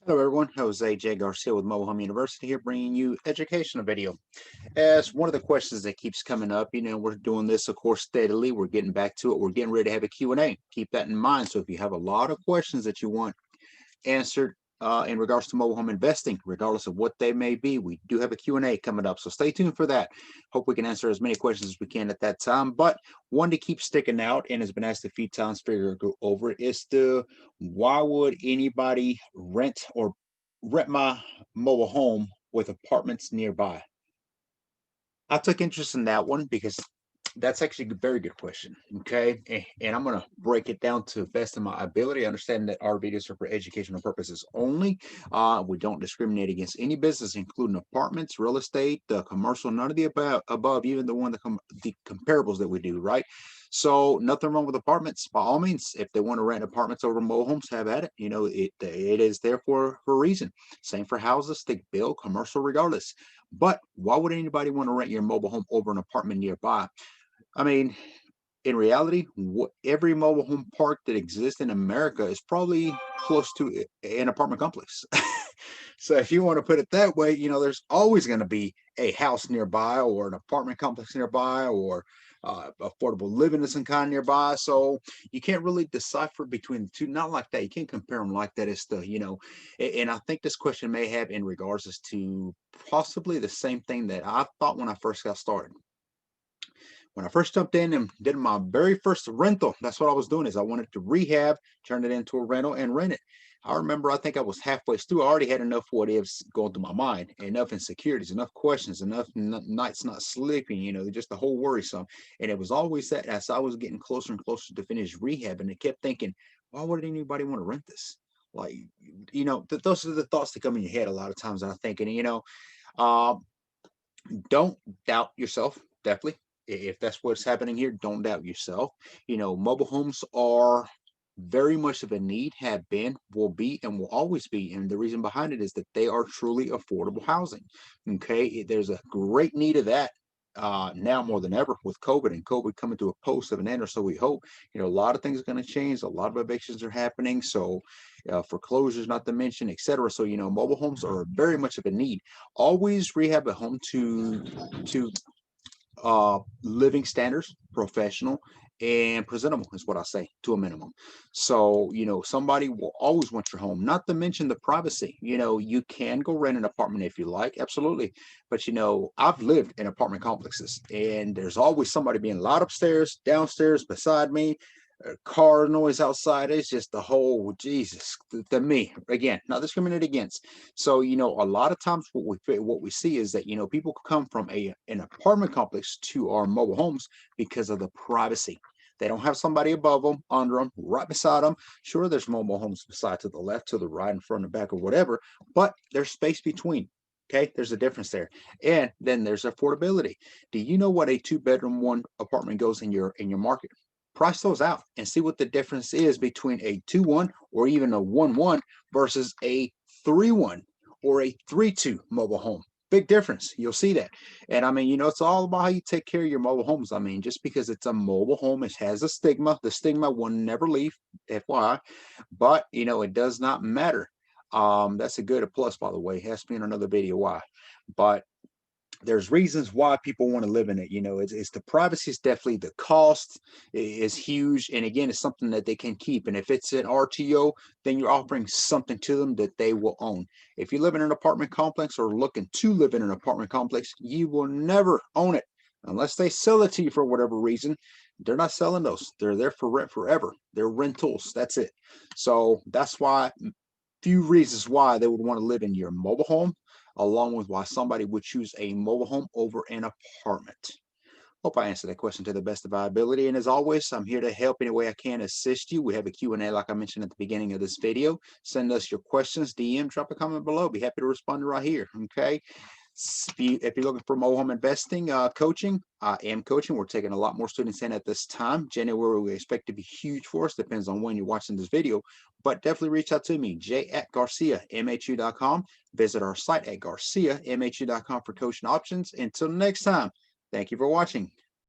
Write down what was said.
Hello everyone, Jose J. Garcia with Mobile Home University here bringing you educational video. As one of the questions that keeps coming up, we're doing this of course steadily. We're getting back to it. We're getting ready to have a Q&A. Keep that in mind. So if you have a lot of questions that you want answered in regards to mobile home investing, regardless of what they may be, we do have a Q&A coming up. So stay tuned for that. Hope we can answer as many questions as we can at that time. But one to keep sticking out and has been asked a few times, figure to go over it, is the why would anybody rent my mobile home with apartments nearby? I took interest in that one because that's actually a very good question. Okay. And I'm going to break it down to the best of my ability. I understand that our videos are for educational purposes only. We don't discriminate against any business, including apartments, real estate, commercial, none of the above, even the comparables that we do, right? So nothing wrong with apartments. By all means, if they want to rent apartments over mobile homes, have at it. It is there for a reason. Same for houses, stick build, commercial, regardless. But why would anybody want to rent your mobile home over an apartment nearby? I mean, in reality, every mobile home park that exists in America is probably close to an apartment complex. So if you want to put it that way, there's always going to be a house nearby or an apartment complex nearby or affordable living of some kind nearby. So you can't really decipher between the two. Not like that. You can't compare them like that. It's and I think this question may have in regards as to possibly the same thing that I thought when I first got started. When I first jumped in and did my very first rental, that's what I was doing is I wanted to rehab, turn it into a rental and rent it. I remember I think I was halfway through. I already had enough what ifs going through my mind, enough insecurities, enough questions, enough nights not sleeping, just the whole worrisome. And it was always that as I was getting closer and closer to finish rehab, and I kept thinking, why would anybody want to rent this? Like, those are the thoughts that come in your head a lot of times. And I'm thinking, uh, don't doubt yourself, definitely. If that's what's happening here, don't doubt yourself. Mobile homes are very much of a need, have been, will be, and will always be. And the reason behind it is that they are truly affordable housing. Okay. There's a great need of that now more than ever with COVID and COVID coming to a post of an end, or so we hope. A lot of things are going to change. A lot of evictions are happening. So foreclosures, not to mention, etc. So, mobile homes are very much of a need. Always rehab a home to living standards, professional and presentable is what I say, to a minimum. So, somebody will always want your home, not to mention the privacy. You can go rent an apartment if you like, absolutely. But, I've lived in apartment complexes and there's always somebody being loud upstairs, downstairs, beside me, car noise outside. It's just the whole Jesus to me again, not discriminate against. So a lot of times what we see is that people come from an apartment complex to our mobile homes because of the privacy. They don't have somebody above them, under them, right beside them. Sure, there's mobile homes beside, to the left, to the right, in front, and back, or whatever, but there's space between. Okay, there's a difference there. And then there's affordability. Do you know what a two-bedroom, one apartment goes in your market? Price those out and see what the difference is between a 2-1 or even a 1-1 versus a 3-1 or a 3-2 mobile home. Big difference. You'll see that. And I mean, it's all about how you take care of your mobile homes. I mean, just because it's a mobile home, it has a stigma. The stigma will never leave, FYI. But, it does not matter. That's a good a plus, by the way. It has to be in another video why. But there's reasons why people want to live in it. It's the privacy is definitely the cost is huge. And again, it's something that they can keep. And if it's an RTO, then you're offering something to them that they will own. If you live in an apartment complex or looking to live in an apartment complex, you will never own it unless they sell it to you for whatever reason. They're not selling those. They're there for rent forever. They're rentals. That's it. So that's why few reasons why they would want to live in your mobile home, along with why somebody would choose a mobile home over an apartment. Hope I answered that question to the best of my ability. And as always, I'm here to help any way I can assist you. We have a Q&A like I mentioned at the beginning of this video. Send us your questions, DM, drop a comment below. Be happy to respond right here, okay? If you're looking for mobile home investing coaching, I am coaching. We're taking a lot more students in at this time. January, we expect to be huge for us. Depends on when you're watching this video. But definitely reach out to me, j@garciamhu.com. Visit our site at garciamhu.com for coaching options. Until next time, thank you for watching.